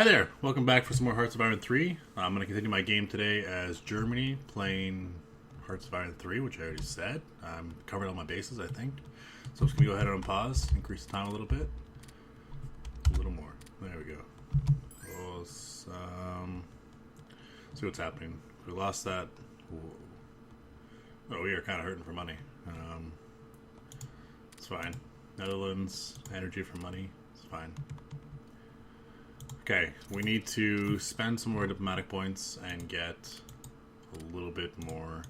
Hi there, welcome back for some more Hearts of Iron 3. I'm going to continue my game today as Germany, playing Hearts of Iron 3, which I already said. I'm covered all my bases, I think. So I'm just going to go ahead and unpause, increase the time a little bit. A little more. There we go. See what's happening. We lost that. Oh, we are kind of hurting for money. It's fine. Netherlands, energy for money. It's fine. Okay, we need to spend some more diplomatic points and get a little bit more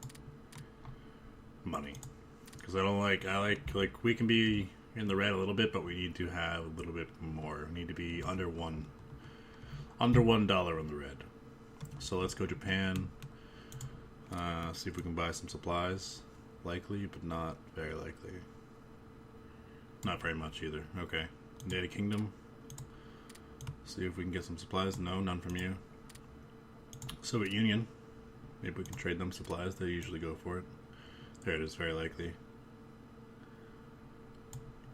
money. Because I like we can be in the red a little bit, but we need to have a little bit more. We need to be under $1 on the red. So let's go Japan. See if we can buy some supplies. Likely, but not very likely. Not very much either. Okay. United Kingdom. See if we can get some supplies. No, none from you. Soviet Union. Maybe we can trade them supplies. They usually go for it. There it is, very likely.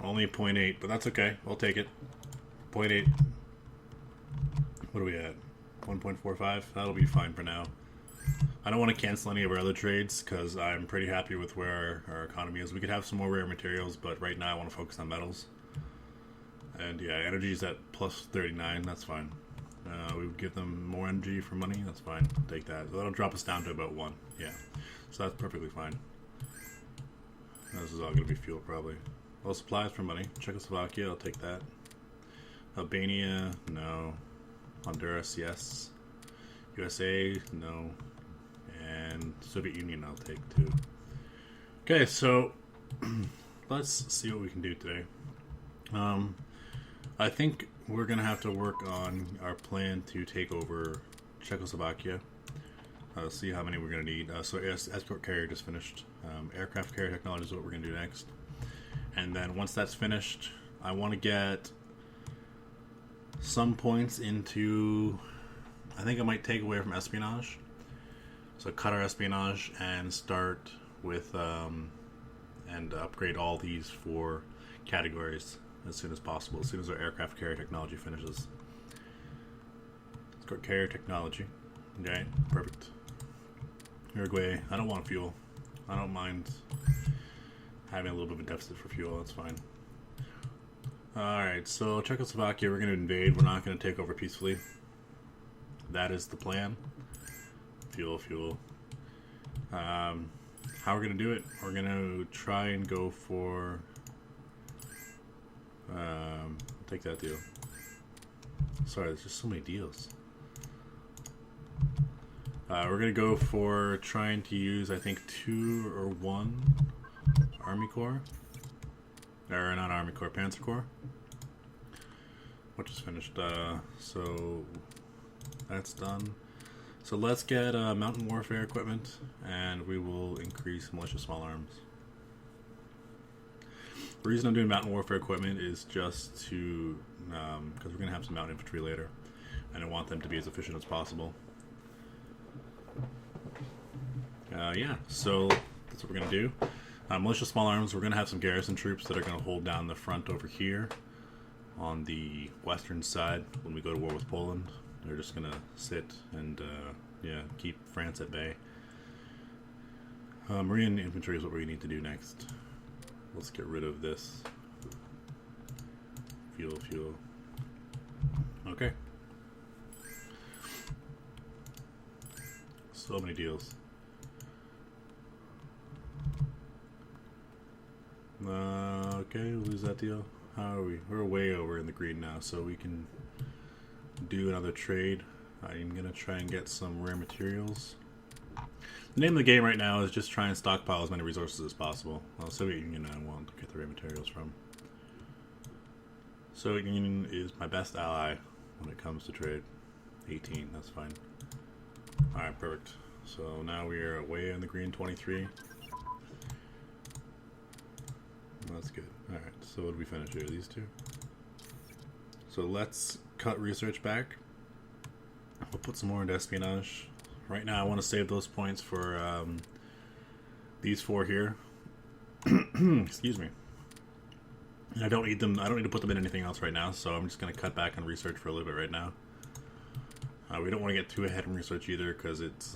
Only 0.8, but that's okay. I'll take it. 0.8. What are we at? 1.45? That'll be fine for now. I don't want to cancel any of our other trades because I'm pretty happy with where our economy is. We could have some more rare materials, but right now I want to focus on metals. And yeah, energy is at plus 39, that's fine. We would give them more energy for money, that's fine. Take that. So that'll drop us down to about 1. Yeah. So that's perfectly fine. This is all going to be fuel, probably. Well, supplies for money. Czechoslovakia, I'll take that. Albania, no. Honduras, yes. USA, no. And Soviet Union, I'll take too. Okay, so let's see what we can do today. I think we're going to have to work on our plan to take over Czechoslovakia. See how many we're going to need. So escort carrier just finished. Aircraft carrier technology is what we're going to do next. And then once that's finished, I want to get some points into... I think I might take away from espionage. So cut our espionage and start with... and upgrade all these 4 categories as soon as possible, as soon as our aircraft carrier technology finishes. Escort carrier technology. Okay, perfect. Uruguay, I don't want fuel. I don't mind having a little bit of a deficit for fuel, that's fine. Alright, so Czechoslovakia, we're going to invade. We're not going to take over peacefully. That is the plan. Fuel. How we're going to do it? We're going to try and go for... take that deal. Sorry, there's just so many deals. We're going to go for trying to use, I think, 2 or 1 Army Corps. Or not Army Corps, Panzer Corps. Which is finished. So that's done. So let's get mountain warfare equipment, and we will increase militia small arms. The reason I'm doing mountain warfare equipment is just to, because we're going to have some mountain infantry later, and I want them to be as efficient as possible. Yeah, so that's what we're going to do. Militia small arms, we're going to have some garrison troops that are going to hold down the front over here on the western side when we go to war with Poland. They're just going to sit and, yeah, keep France at bay. Marine infantry is what we need to do next. Let's get rid of this. Fuel. Okay. So many deals. Okay, we'll lose that deal. How are we? We're way over in the green now, so we can do another trade. I'm gonna try and get some rare materials. The name of the game right now is just try and stockpile as many resources as possible. Well, Soviet Union I want to get the rare materials from. Soviet Union is my best ally when it comes to trade. 18, that's fine. Alright, perfect. So now we are way in the green, 23. That's good. Alright, so what did we finish here? These 2? So let's cut research back. We'll put some more into espionage. Right now I want to save those points for these 4 here. Excuse me. And I don't need them. I don't need to put them in anything else right now, so I'm just going to cut back on research for a little bit right now. We don't want to get too ahead in research either because it's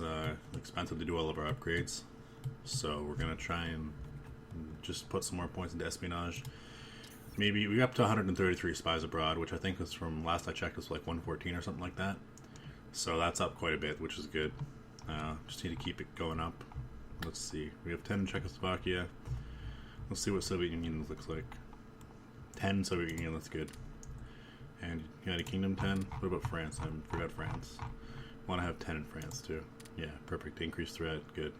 expensive to do all of our upgrades. So we're going to try and just put some more points into espionage. Maybe we got up to 133 spies abroad, which I think was from last I checked was like 114 or something like that. So that's up quite a bit, which is good. Just need to keep it going up. Let's see. We have 10 in Czechoslovakia. Let's see what Soviet Union looks like. 10 Soviet Union, that's good. And United Kingdom 10. What about France? I forgot France. Want to have 10 in France too. Yeah, perfect. Increased threat. Good.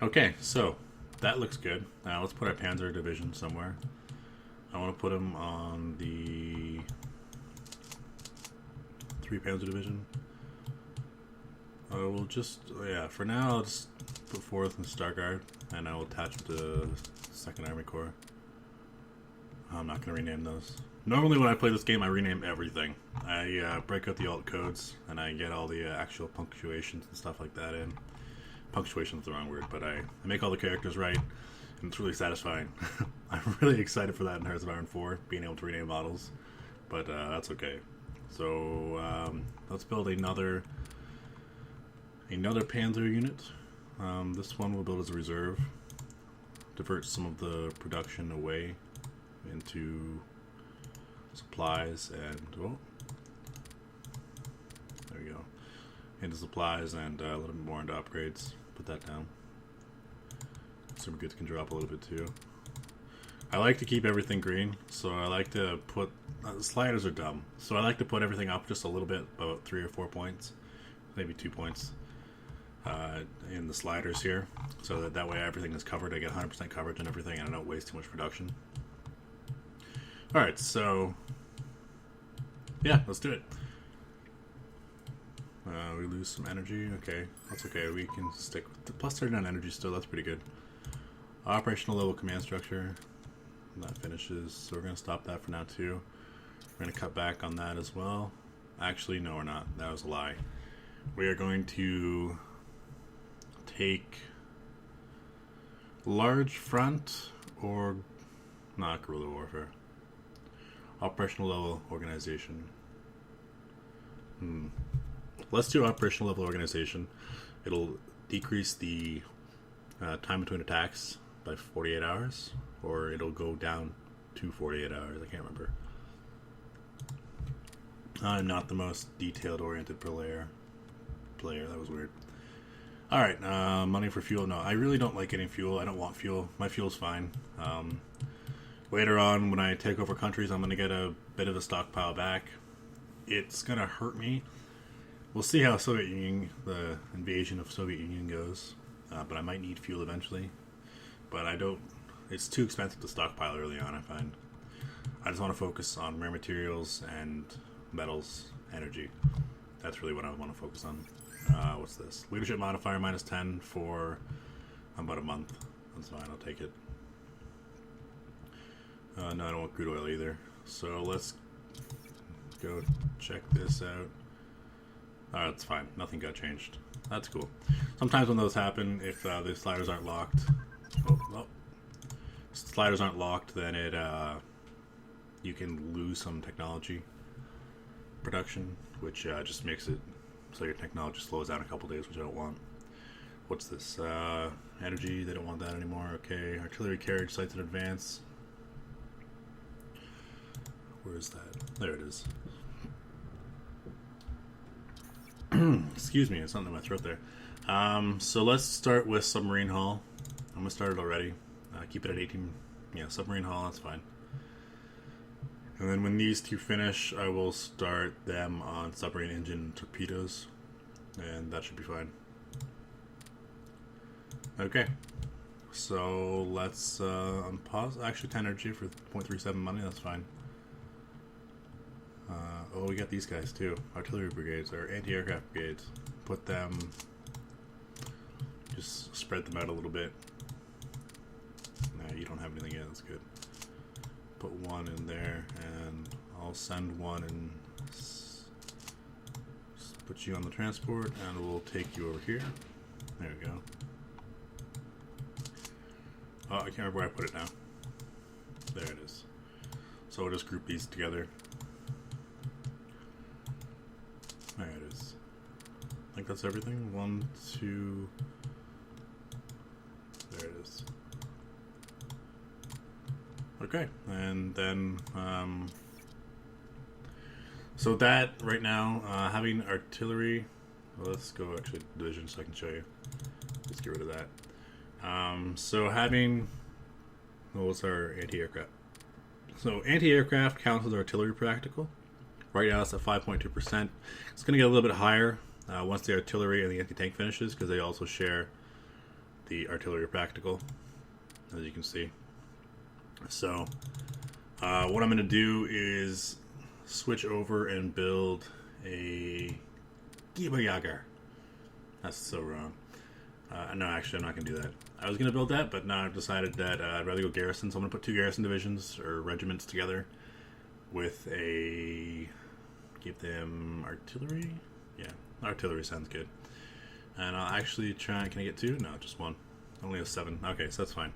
Okay, so that looks good. Now let's put our Panzer division somewhere. I want to put him on the 3 Panzer division. We'll just, yeah, for now I'll just put 4th in Stargard, and I'll attach the 2nd Army Corps. I'm not going to rename those. Normally when I play this game I rename everything. I break out the alt codes, and I get all the actual punctuations and stuff like that in. Punctuation is the wrong word, but I make all the characters right, and it's really satisfying. I'm really excited for that in Hearts of Iron 4, being able to rename models, but that's okay. So let's build another Panzer unit. This one we'll build as a reserve. Divert some of the production away into supplies and, oh, there we go. Into supplies and a little bit more into upgrades. Put that down. Some goods can drop a little bit too. I like to keep everything green, so I like to put... sliders are dumb, so I like to put everything up just a little bit, about 3 or 4 points, maybe 2 points in the sliders here, so that way everything is covered. I get 100% coverage and everything, and I don't waste too much production. Alright, so... yeah, let's do it. We lose some energy. Okay, that's okay. We can stick with the plus 39 energy still. That's pretty good. Operational level command structure. That finishes, so we're going to stop that for now too. We're going to cut back on that as well. Actually, no, we're not. That was a lie. We are going to take large front or not guerrilla warfare. Operational level organization. Let's do operational level organization. It'll decrease the time between attacks by 48 hours, or it'll go down to 48 hours. I can't remember. I'm not the most detailed oriented player. That was weird. Alright, money for fuel. No, I really don't like getting fuel. I don't want fuel. My fuel's fine. Later on, when I take over countries, I'm going to get a bit of a stockpile back. It's going to hurt me. We'll see how the invasion of Soviet Union goes. But I might need fuel eventually. But I don't... it's too expensive to stockpile early on, I find. I just want to focus on rare materials and metals, energy. That's really what I want to focus on. What's this? Leadership modifier minus 10 for about a month. That's fine, I'll take it. No, I don't want crude oil either. So let's go check this out. It's fine. Nothing got changed. That's cool. Sometimes when those happen, if the sliders aren't locked... sliders aren't locked, then you can lose some technology production, which just makes it so your technology slows down a couple days, which I don't want. What's this? Energy, they don't want that anymore. Okay, artillery carriage sights in advance. Where is that? There it is. Excuse me, it's something in my throat there. So let's start with submarine hull. I'm gonna start it already. Keep it at 18. Yeah, submarine hull, that's fine. And then when these two finish, I will start them on submarine engine torpedoes, and that should be fine. Okay, so let's unpause. Actually, 10 energy for 0.37 money, that's fine. Oh, we got these guys too. Artillery brigades, or anti-aircraft brigades. Put them, just spread them out a little bit. Nah, you don't have anything yet, that's good. Put one in there, and I'll send one and put you on the transport, and we'll take you over here. There we go. Oh, I can't remember where I put it now. There it is. So we'll just group these together. There it is. think that's everything. 1, 2. There it is. Okay, and then so that right now, having artillery. Well, let's go actually division so I can show you. Let's get rid of that. So having, what's our anti-aircraft? So anti-aircraft counts as artillery practical. Right now it's at 5.2%. It's going to get a little bit higher once the artillery and the anti-tank finishes, because they also share the artillery practical, as you can see. So what I'm going to do is switch over and build a Gibayagar. That's so wrong. No, actually, I'm not going to do that. I was going to build that, but now I've decided that I'd rather go garrison. So I'm going to put 2 garrison divisions or regiments together with a... Give them artillery? Yeah, artillery sounds good. And I'll actually try... Can I get 2? No, just 1. Only a 7. Okay, so that's fine.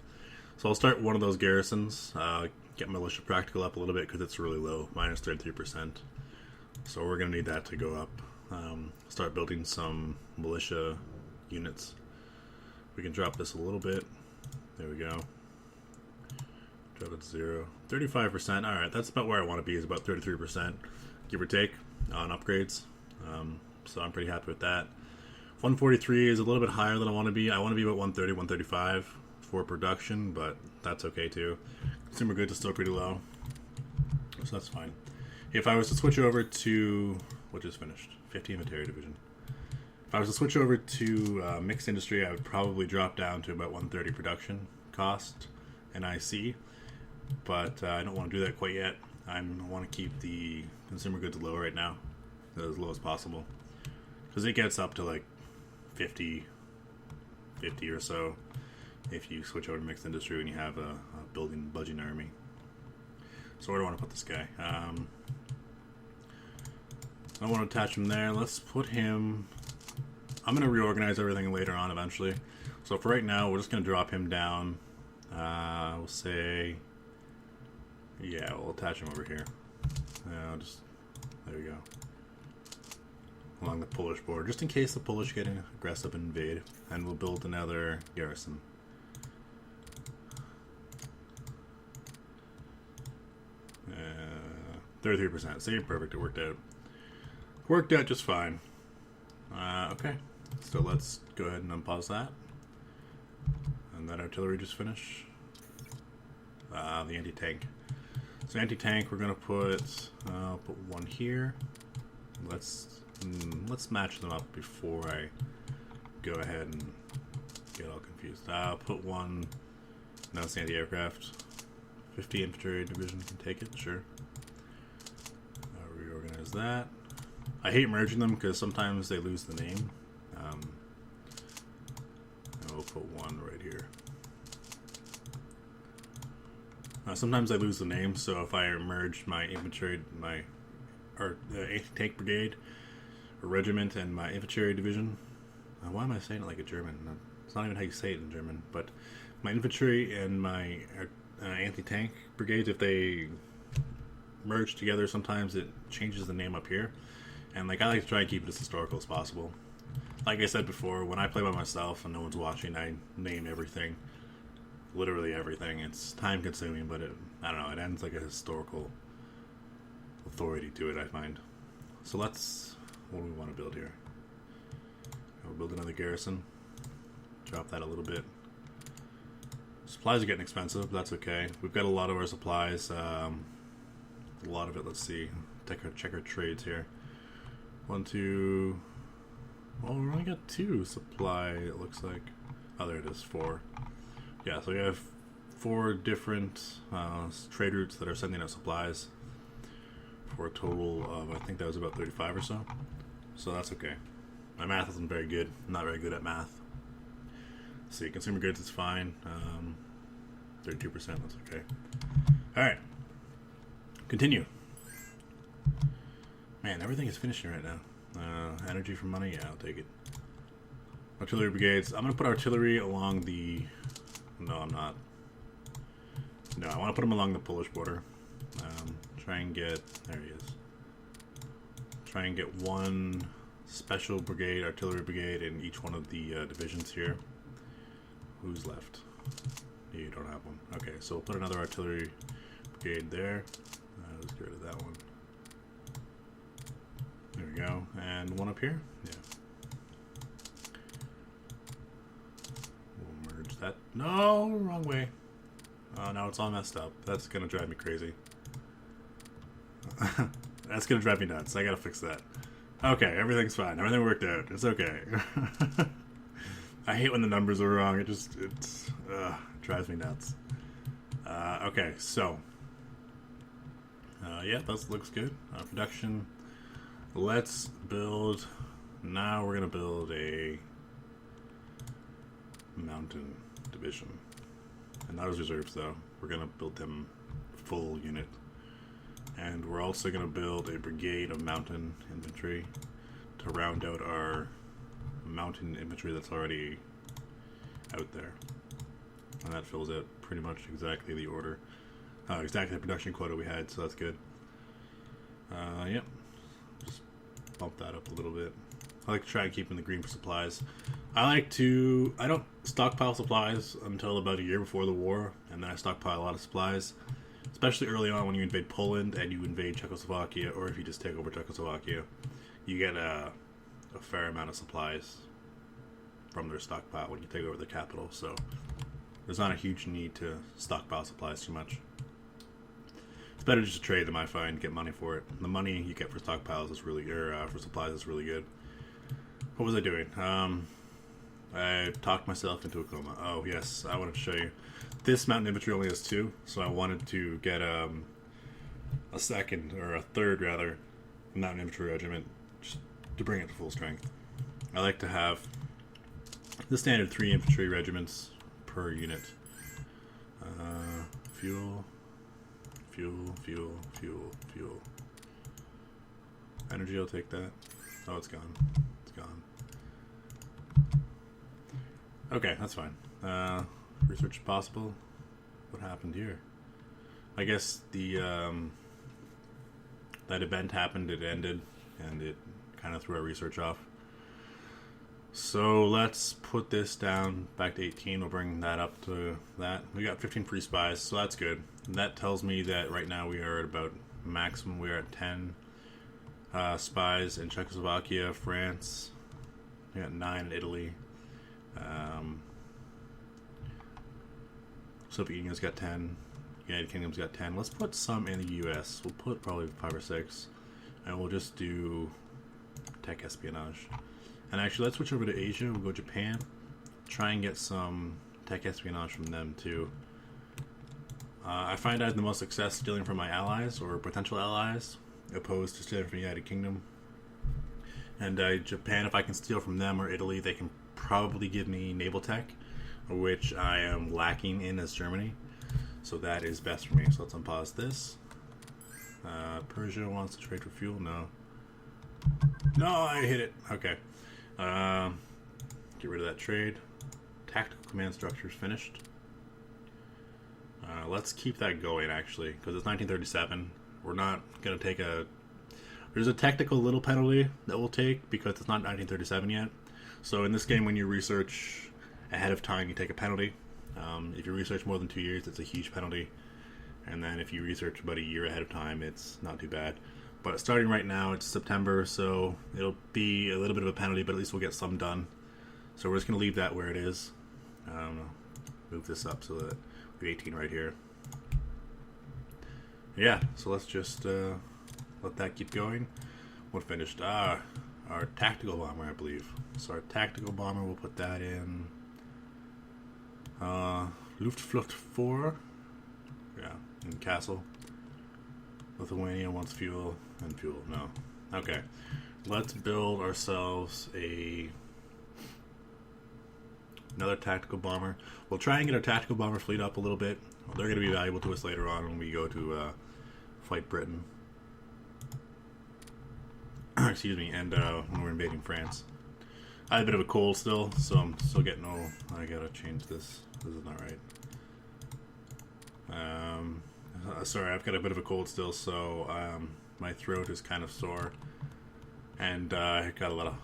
So I'll start one of those garrisons. Get militia practical up a little bit because it's really low. Minus 33%. So we're going to need that to go up. Start building some militia units. We can drop this a little bit. There we go. Drop it to 0. 35%. Alright, that's about where I want to be, is about 33%. Give or take on upgrades. So I'm pretty happy with that. 143 is a little bit higher than I want to be. I want to be about 130, 135 for production, but that's okay too. Consumer goods is still pretty low, so that's fine. If I was to switch over to, what just finished? 50 military division. If I was to switch over to mixed industry, I would probably drop down to about 130 production cost and IC, but I don't want to do that quite yet. I want to keep the consumer goods low right now, as low as possible, because it gets up to like 50 or so if you switch over to mixed industry and you have a building budging army. So where do I want to put this guy? I want to attach him there. Let's put him... I'm going to reorganize everything later on eventually. So for right now, we're just going to drop him down. We'll say... Yeah, we'll attach him over here. There we go. Along the Polish border, just in case the Polish get aggressive and invade. And we'll build another garrison. Uh, 33%. See, perfect. It worked out. Worked out just fine. Okay, so let's go ahead and unpause that. And that artillery just finished. The anti-tank. So anti-tank, we're gonna put 1 here. Let's match them up before I go ahead and get all confused. I'll put 1. No, it's anti-aircraft. 50 infantry division can take it, sure. Reorganize that. I hate merging them because sometimes they lose the name. And we'll put 1 right here. Sometimes I lose the name, so if I merge my infantry, anti-tank brigade, or regiment, and my infantry division, why am I saying it like a German? It's not even how you say it in German. But my infantry and my anti-tank brigades, if they merge together, sometimes it changes the name up here. And like I like to try and keep it as historical as possible. Like I said before, when I play by myself and no one's watching, I name everything. Literally everything. It's time consuming, but I don't know, it ends like a historical authority to it, I find. So what do we want to build here? We'll build another garrison. Drop that a little bit. Supplies are getting expensive, but that's okay. We've got a lot of our supplies. A lot of it, let's see. Check our trades here. 1, 2... Well, we only got 2 supply, it looks like. Oh, there it is, 4. Yeah, so we have 4 different trade routes that are sending out supplies for a total of, I think that was about 35 or so. So that's okay. My math isn't very good. I'm not very good at math. Let's see, consumer goods is fine. 32%, that's okay. Alright. Continue. Man, everything is finishing right now. Energy for money? Yeah, I'll take it. Artillery brigades. I'm going to put artillery along the... No, I'm not. No, I want to put them along the Polish border. Try and get... There he is. Try and get 1 special brigade, artillery brigade in each one of the divisions here. Who's left? You don't have one. Okay, so we'll put another artillery brigade there. Let's get rid of that one. There we go. And one up here? Yeah. We'll merge that. No, wrong way. Oh, now it's all messed up. That's gonna drive me crazy. That's gonna drive me nuts. I gotta fix that. Okay, everything's fine. Everything worked out. It's okay. I hate when the numbers are wrong. It drives me nuts. Okay, so yeah, that looks good. Production. Let's build. Now we're gonna build a mountain division, and not as reserves though. We're gonna build them full unit, and we're also gonna build a brigade of mountain infantry to round out our mountain infantry that's already out there, and that fills out pretty much exactly the order, exactly the production quota we had. So that's good. Yep. Just bump that up a little bit. I like to try and keep in the green for supplies. I don't stockpile supplies until about a year before the war, and then I stockpile a lot of supplies, especially early on when you invade Poland and you invade Czechoslovakia, or if you just take over Czechoslovakia. You get a fair amount of supplies from their stockpile when you take over the capital, so there's not a huge need to stockpile supplies too much. It's better just to trade them, I find, get money for it. The money you get for stockpiles is really, for supplies is really good. What was I doing? I talked myself into a coma. Oh yes, I wanted to show you. This mountain infantry only has 2, so I wanted to get a third rather, mountain infantry regiment just to bring it to full strength. I like to have the standard 3 infantry regiments per unit. Fuel. Energy, I'll take that. Oh, it's gone. It's gone. Okay, that's fine. Research possible. What happened here? I guess the that event happened, it ended, and it kind of threw our research off. So let's put this down back to 18. We'll bring that up to that. We got 15 free spies, so that's good. And that tells me that right now we are at about maximum. We are at 10 spies in Czechoslovakia, France. We got 9 in Italy. Soviet Union's got 10. United Kingdom's got 10. Let's put some in the US. We'll put probably 5 or 6. And we'll just do tech espionage. And actually, let's switch over to Asia. We'll go Japan. Try and get some tech espionage from them too. I find I have the most success stealing from my allies or potential allies, opposed to stealing from the United Kingdom. And Japan, if I can steal from them, or Italy, they can probably give me naval tech, which I am lacking in as Germany. So that is best for me. So let's unpause this. Persia wants to trade for fuel. No. No, I hit it. Okay. Get rid of that trade. Tactical command structure is finished. Let's keep that going, actually, because it's 1937. We're not going to take a... There's a technical little penalty that we'll take because it's not 1937 yet. So in this game, when you research ahead of time, you take a penalty. If you research more than 2 years, it's a huge penalty. And then if you research about a year ahead of time, it's not too bad. But starting right now, it's September, so it'll be a little bit of a penalty, but at least we'll get some done. So we're just going to leave that where it is. Move this up so that we have 18 right here. Yeah, so let's just let that keep going. What finished? Our tactical bomber, I believe. So our tactical bomber, we'll put that in Luftflotte 4. Yeah, in Castle. Lithuania wants fuel and fuel. No. Okay. Let's build ourselves another tactical bomber. We'll try and get our tactical bomber fleet up a little bit. They're going to be valuable to us later on when we go to fight Britain. Excuse me, and when we're invading France. I have a bit of a cold still, so I'm still getting old. I gotta change this. This is not right. Sorry, I've got a bit of a cold still, so my throat is kind of sore. and I got a lot of.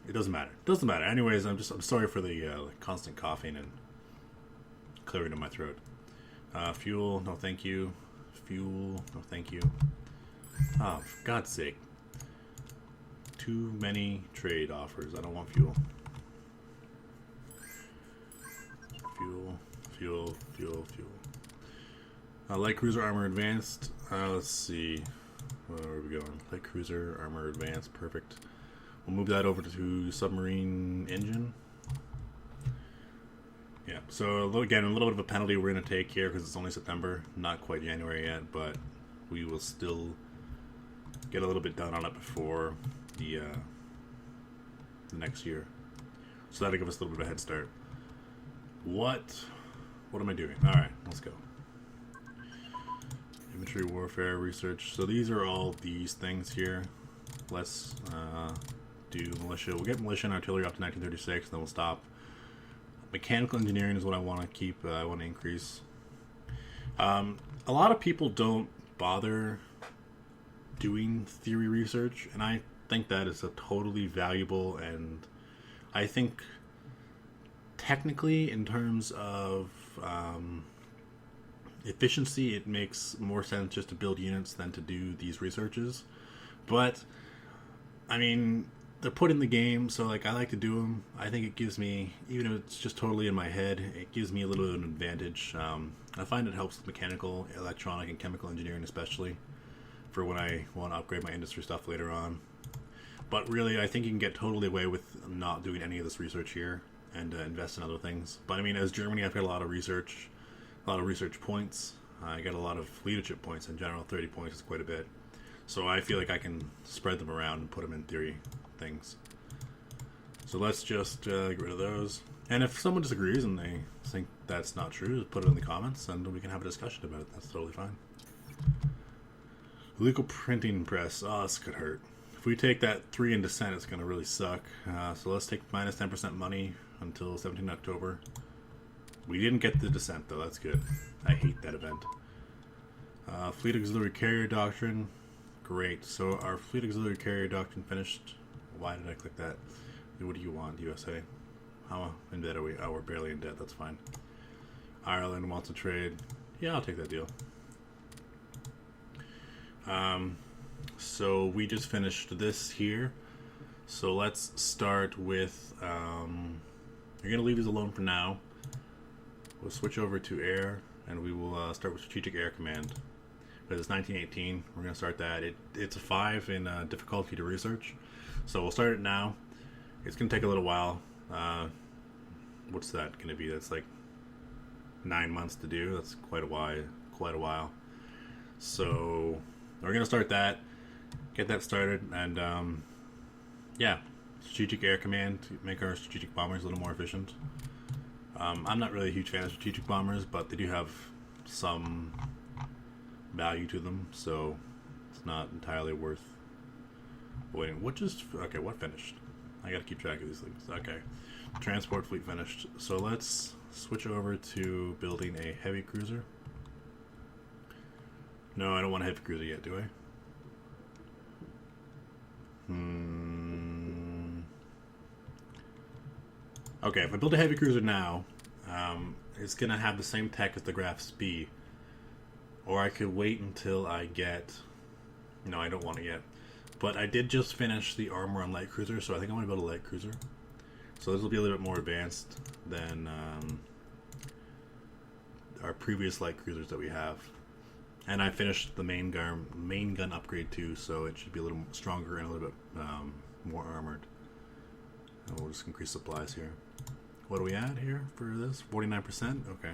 It doesn't matter. It doesn't matter. Anyways, I'm sorry for the constant coughing and clearing in my throat. Fuel, no thank you. Fuel, no thank you. Oh, for God's sake. Too many trade offers. I don't want fuel. Fuel, fuel, fuel, fuel. Light cruiser armor advanced. Let's see. Where are we going? Light cruiser armor advanced. Perfect. We'll move that over to submarine engine. Yeah, so again, a little bit of a penalty we're going to take here because it's only September, not quite January yet, but we will still get a little bit done on it before the next year. So that'll give us a little bit of a head start. What am I doing? Alright, let's go. Infantry warfare research. So these are all these things here. Let's do militia. We'll get militia and artillery up to 1936, and then we'll stop. Mechanical engineering is what I want to keep. I want to increase. A lot of people don't bother doing theory research, and I think that is a totally valuable, and I think technically in terms of efficiency it makes more sense just to build units than to do these researches. But I mean, they're put in the game, so like I like to do them. I think it gives me, even if it's just totally in my head, it gives me a little bit of an advantage. I find it helps with mechanical, electronic, and chemical engineering, especially for when I want to upgrade my industry stuff later on. But really, I think you can get totally away with not doing any of this research here and invest in other things. But I mean, as Germany, I've got a lot of research points. I got a lot of leadership points in general. 30 points is quite a bit. So I feel like I can spread them around and put them in theory things. So let's just get rid of those. And if someone disagrees and they think that's not true, just put it in the comments and we can have a discussion about it. That's totally fine. Illegal printing press. Oh, this could hurt. If we take that 3 in dissent, it's going to really suck. So let's take minus 10% money until 17 October. We didn't get the dissent, though. That's good. I hate that event. Fleet Auxiliary Carrier Doctrine. Great. So our Fleet Auxiliary Carrier Doctrine finished. Why did I click that? What do you want, USA? How in debt are we? Oh, we're barely in debt. That's fine. Ireland wants to trade. Yeah, I'll take that deal. So we just finished this here. So let's start with, you're going to leave these alone for now. We'll switch over to air, and we will start with Strategic Air Command. Because it's 1918, we're going to start that. It's a 5 in difficulty to research. So we'll start it now. It's going to take a little while. What's that going to be? That's like 9 months to do. That's quite a while. So we're going to start that. Get that started, and yeah, Strategic Air Command to make our strategic bombers a little more efficient. I'm not really a huge fan of strategic bombers, but they do have some value to them, so it's not entirely worth waiting. What finished? I gotta keep track of these things. Okay, transport fleet finished. So let's switch over to building a heavy cruiser. No, I don't want a heavy cruiser yet, do I? Okay, if I build a heavy cruiser now, it's going to have the same tech as the Graf B. Or I could wait until I get... No, I don't want it yet. But I did just finish the armor on light cruiser, so I think I want to build a light cruiser. So this will be a little bit more advanced than our previous light cruisers that we have. And I finished the main gun upgrade too, so it should be a little stronger and a little bit more armored. And we'll just increase supplies here. What do we add here for this? 49%? Okay.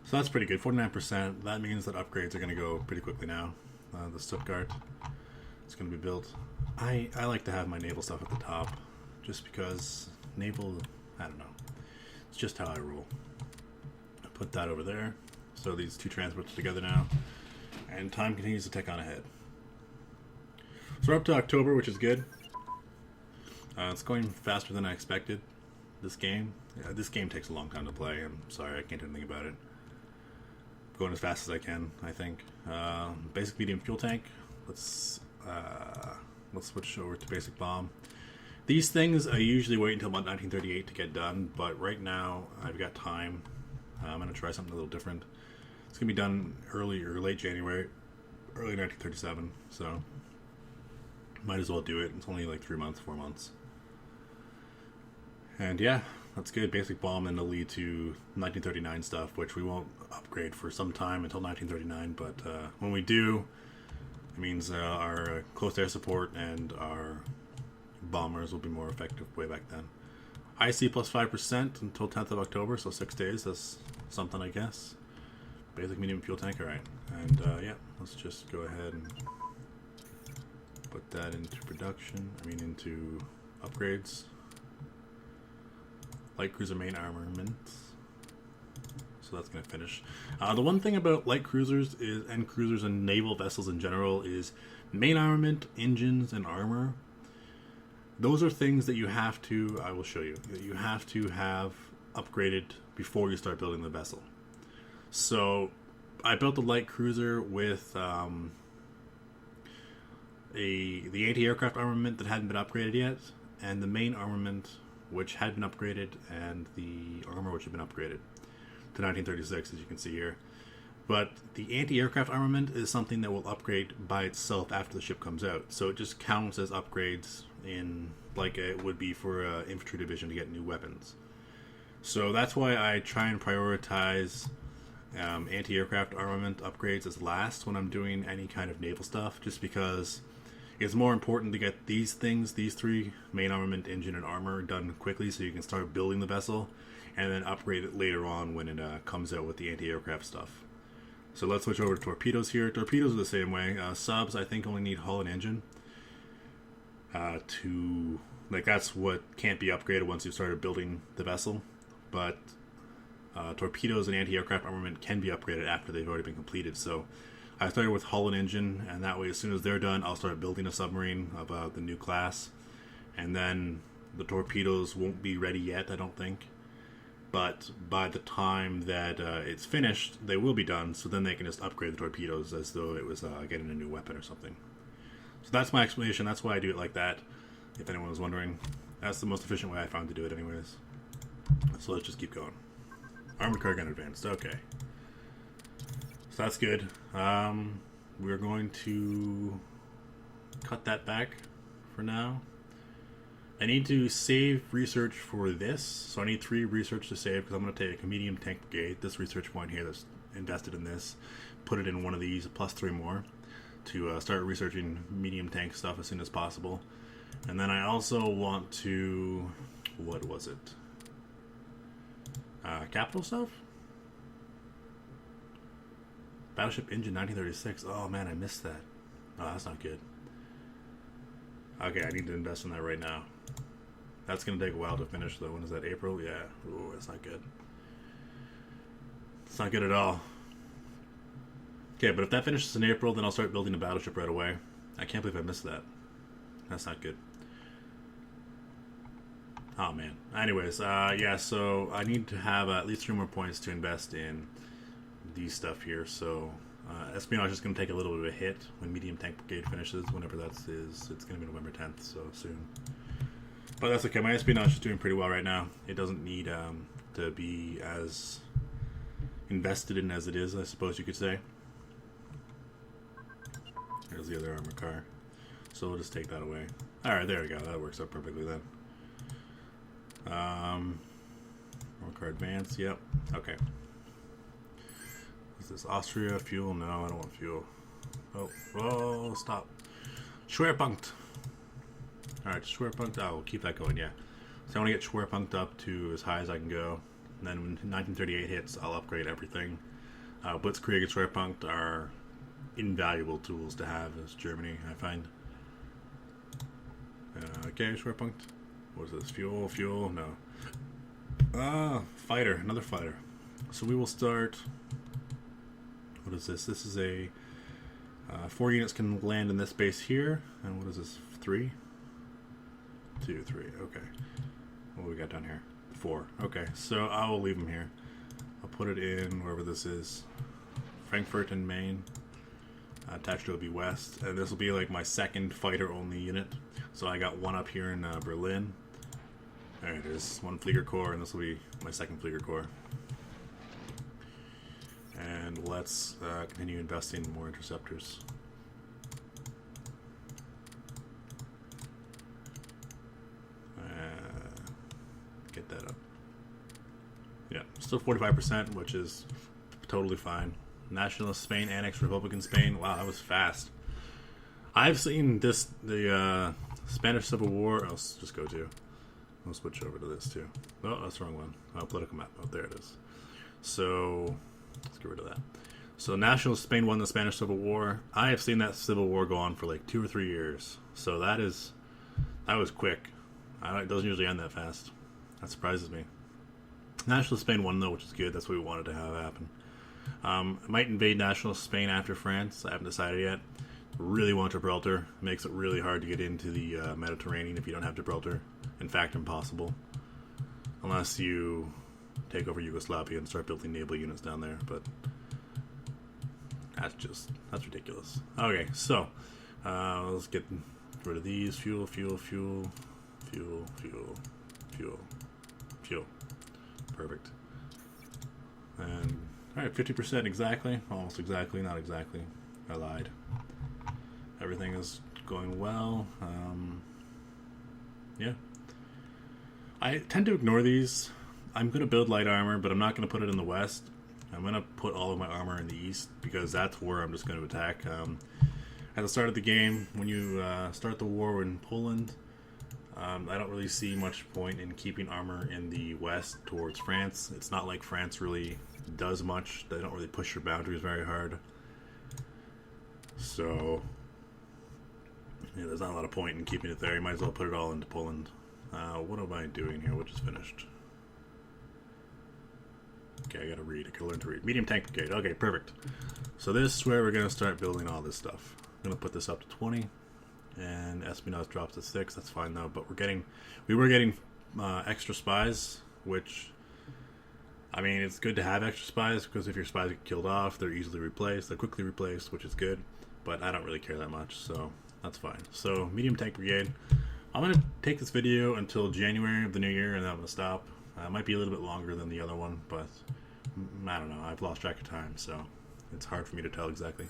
So that's pretty good. 49%. That means that upgrades are going to go pretty quickly now. The Stuttgart is going to be built. I like to have my naval stuff at the top, just because naval, I don't know. It's just how I roll. I put that over there. So these two transports are together now, and time continues to tick on ahead. So we're up to October, which is good. It's going faster than I expected. This game takes a long time to play. I'm sorry, I can't do anything about it. I'm going as fast as I can, I think. Basic medium fuel tank. Let's let's switch over to basic bomb. These things I usually wait until about 1938 to get done, but right now I've got time. I'm going to try something a little different. It's going to be done early or late January, early 1937, so might as well do it. It's only like 3 months, 4 months. And yeah, that's good. Basic bomb, and it'll lead to 1939 stuff, which we won't upgrade for some time until 1939, but when we do, it means our close air support and our bombers will be more effective way back then. IC plus 5% until 10th of October, so 6 days. That's something, I guess. Basic medium fuel tank, alright. And yeah, let's just go ahead and put that into production. Into upgrades. Light cruiser main armament. So that's going to finish. The one thing about light cruisers and cruisers and naval vessels in general is main armament, engines, and armor. Those are things that you have to, I will show you, that you have to have upgraded before you start building the vessel. So I built the light cruiser with the anti-aircraft armament that hadn't been upgraded yet, and the main armament which had been upgraded, and the armor which had been upgraded to 1936, as you can see here. But the anti-aircraft armament is something that will upgrade by itself after the ship comes out. So it just counts as upgrades in like it would be for an infantry division to get new weapons. So that's why I try and prioritize anti-aircraft armament upgrades as last when I'm doing any kind of naval stuff, just because it's more important to get these things, these three, main armament, engine, and armor, done quickly so you can start building the vessel and then upgrade it later on when it comes out with the anti-aircraft stuff. So let's switch over to torpedoes here. Torpedoes are the same way. Subs, I think, only need hull and engine. That's what can't be upgraded once you've started building the vessel. But torpedoes and anti-aircraft armament can be upgraded after they've already been completed. So I started with hull and engine, and that way as soon as they're done, I'll start building a submarine of the new class. And then the torpedoes won't be ready yet, I don't think. But by the time that it's finished, they will be done, so then they can just upgrade the torpedoes as though it was getting a new weapon or something. So that's my explanation. That's why I do it like that, if anyone was wondering. That's the most efficient way I found to do it anyways. So let's just keep going. Armored car gun advanced. Okay. So that's good. We're going to cut that back for now. I need to save research for this, so I need 3 research to save because I'm going to take a medium tank brigade, this research point here that's invested in this, put it in one of these, plus 3 more, to start researching medium tank stuff as soon as possible. And then I also want to, what was it? Capital stuff? Battleship Engine 1936. Oh man, I missed that. Oh, that's not good. Okay, I need to invest in that right now. That's going to take a while to finish, though. When is that? April? Yeah. Ooh, that's not good. It's not good at all. Okay, but if that finishes in April, then I'll start building a battleship right away. I can't believe I missed that. That's not good. Oh, man. Anyways, yeah, so I need to have at least 3 more points to invest in these stuff here. So espionage is going to take a little bit of a hit when medium tank brigade finishes, whenever that is. It's going to be November 10th, so soon. But that's okay. My espionage is doing pretty well right now. It doesn't need to be as invested in as it is, I suppose you could say. There's the other armor car. So we'll just take that away. Alright, there we go. That works out perfectly then. Armor car advance. Yep. Okay. Is this Austria? Fuel? No, I don't want fuel. Oh, whoa, stop. Schwerpunkt. Alright, Schwerpunkt. Oh, we'll keep that going, yeah. So I want to get Schwerpunkt up to as high as I can go. And then when 1938 hits, I'll upgrade everything. Blitzkrieg and Schwerpunkt are invaluable tools to have as Germany, I find. Okay, Schwerpunkt. What is this? Fuel? Fuel? No. Fighter. Another fighter. So we will start... What is this? This is a... 4 units can land in this base here. And what is this? 3? 2, 3. Okay. What do we got down here? 4. Okay, so I will leave them here. I'll put it in wherever this is. Frankfurt in Maine. Attached will be west, and this will be like my second fighter-only unit. So I got one up here in Berlin. There it is, one Flieger Corps, and this will be my second Flieger Corps. And let's continue investing in more interceptors. Get that up. Yeah, still 45%, which is totally fine. Nationalist Spain annexed Republican Spain. Wow, that was fast. I've seen the Spanish Civil War. I'll just go to. I'll switch over to this too. Oh, that's the wrong one. Political map. Oh, there it is. So let's get rid of that. So Nationalist Spain won the Spanish Civil War. I have seen that Civil War go on for like 2 or 3 years. So that was quick. It doesn't usually end that fast. That surprises me. Nationalist Spain won though, which is good. That's what we wanted to have happen. I might invade Nationalist Spain after France. I haven't decided yet. Really want Gibraltar. It makes it really hard to get into the Mediterranean if you don't have Gibraltar. In fact, impossible. Unless you take over Yugoslavia and start building naval units down there. But that's ridiculous. Okay, so let's get rid of these. Fuel. Perfect. And alright, 50% exactly. Almost exactly, not exactly. I lied. Everything is going well. Yeah. I tend to ignore these. I'm going to build light armor, but I'm not going to put it in the west. I'm going to put all of my armor in the east, because that's where I'm just going to attack. At the start of the game, when you start the war in Poland, I don't really see much point in keeping armor in the west towards France. It's not like France really does much. They don't really push your boundaries very hard. So, yeah, there's not a lot of point in keeping it there. You might as well put it all into Poland. What am I doing here? What just finished? Okay, I gotta read. I gotta learn to read. Medium tank brigade. Okay, perfect. So this is where we're gonna start building all this stuff. I'm gonna put this up to 20. And espionage drops to 6. That's fine though. But we were getting extra spies, which, I mean, it's good to have extra spies, because if your spies get killed off, they're easily replaced. They're quickly replaced, which is good. But I don't really care that much, so that's fine. So medium tank brigade. I'm gonna take this video until January of the new year, and then I'm gonna stop. It might be a little bit longer than the other one, but I don't know. I've lost track of time, so it's hard for me to tell exactly.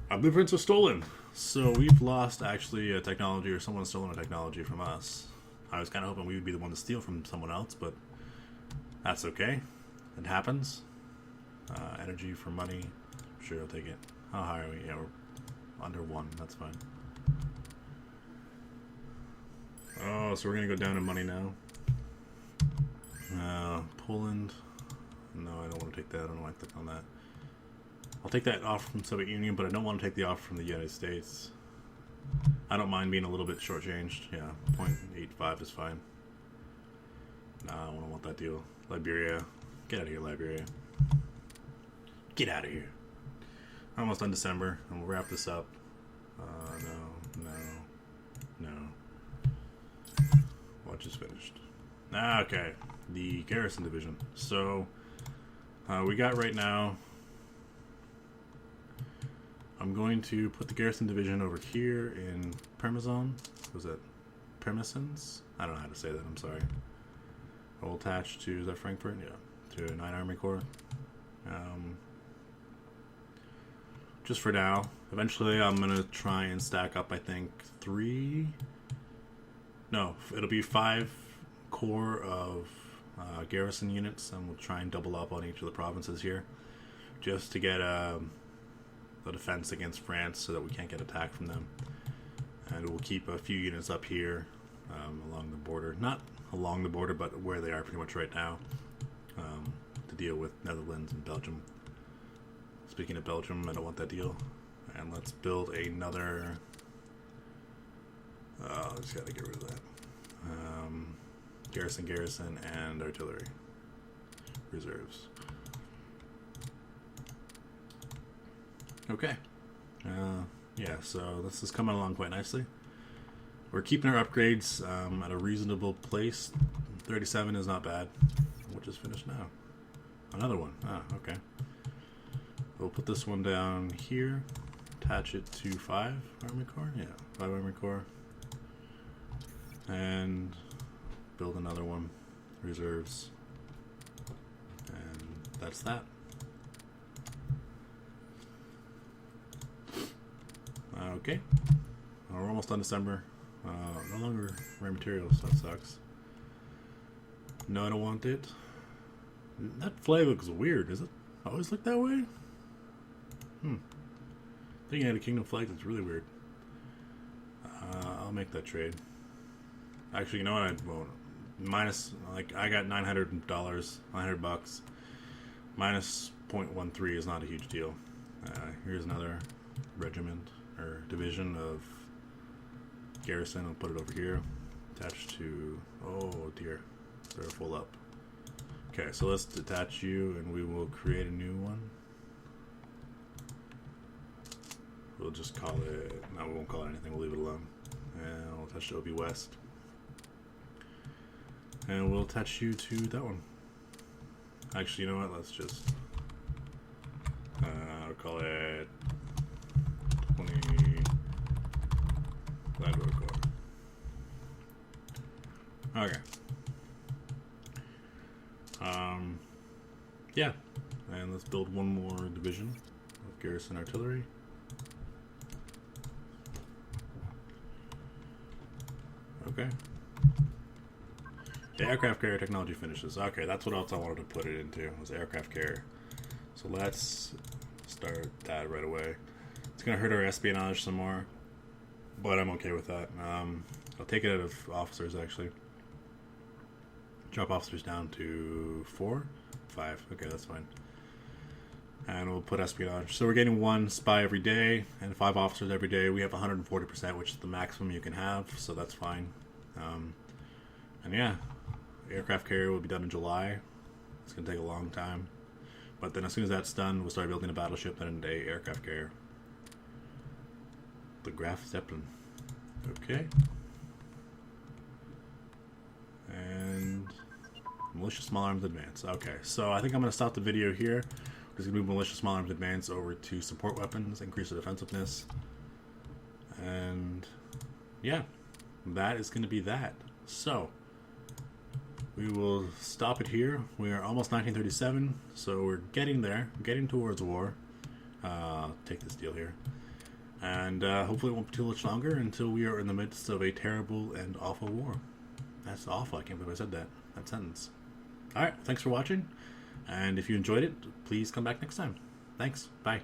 Blueprints are stolen. So we've lost, actually, a technology, or someone's stolen a technology from us. I was kind of hoping we would be the one to steal from someone else, but that's okay. It happens. Energy for money. Sure, I'll take it. How high are we? Yeah, we're under 1. That's fine. Oh, so we're going to go down in money now. Poland. No, I don't want to take that. I don't want to click on that. I'll take that off from Soviet Union, but I don't want to take the offer from the United States. I don't mind being a little bit shortchanged. Yeah, 0.85 is fine. Nah, I don't want that deal. Liberia. Get out of here, Liberia. Get out of here. Almost done December, and we'll wrap this up. No. What just finished? Okay, the Garrison Division. So, we got right now... I'm going to put the Garrison Division over here in Parmesan. Was that Permisons? I don't know how to say that, I'm sorry. I will attach to, is that Frankfurt? Yeah, to 9 Army Corps. Just for now. Eventually I'm going to try and stack up, I think, 3... No, it'll be 5 corps of garrison units, and we'll try and double up on each of the provinces here. Just to get the defense against France, so that we can't get attacked from them. And we'll keep a few units up here along the border. Not along the border, but where they are pretty much right now, to deal with Netherlands and Belgium. Speaking of Belgium, I don't want that deal. And let's build another... I just gotta get rid of that. Garrison, and artillery. Reserves. Okay. Yeah, so this is coming along quite nicely. We're keeping our upgrades at a reasonable place. 37 is not bad. We'll just finish now. Another one. Ah, okay. We'll put this one down here. attach it to 5 Army Corps. Yeah, 5 Army Corps. And build another one. Reserves. And that's that. Okay. We're almost done December. No longer rare materials. That sucks. No, I don't want it. That flag looks weird. Does it always look that way? Thinking out of Kingdom flags, it's really weird. I'll make that trade. Actually, you know what? I won't. Minus, like, I got $900, $900. Minus 0.13 is not a huge deal. Here's another regiment or division of garrison. I'll put it over here. Attached to. Oh dear, they're full up. Okay, so let's detach you, and we will create a new one. We'll just call it. No, we won't call it anything. We'll leave it alone. And we'll attach to OB West. And we'll attach you to that one. Actually, you know what? Let's just I'll call it 20 Landroid Corps. Okay. Yeah. And let's build one more division of garrison artillery. Okay. The aircraft carrier technology finishes. Okay, that's what else I wanted to put it into, was aircraft carrier. So let's start that right away. It's going to hurt our espionage some more, but I'm okay with that. I'll take it out of officers, actually. Drop officers down to 4? 5. Okay, that's fine. And we'll put espionage. So we're getting 1 spy every day and 5 officers every day. We have 140%, which is the maximum you can have, so that's fine. And yeah, aircraft carrier will be done in July. It's going to take a long time. But then as soon as that's done, we'll start building a battleship and a aircraft carrier. The Graf Zeppelin. Okay. And militia small arms advance. Okay, so I think I'm going to stop the video here. We're going to move militia small arms advance over to support weapons, increase the defensiveness. And yeah, that is going to be that. So we will stop it here. We are almost 1937, so we're getting there, getting towards war. Take this deal here. And hopefully it won't be too much longer until we are in the midst of a terrible and awful war. That's awful. I can't believe I said that sentence. Alright, thanks for watching. And if you enjoyed it, please come back next time. Thanks. Bye.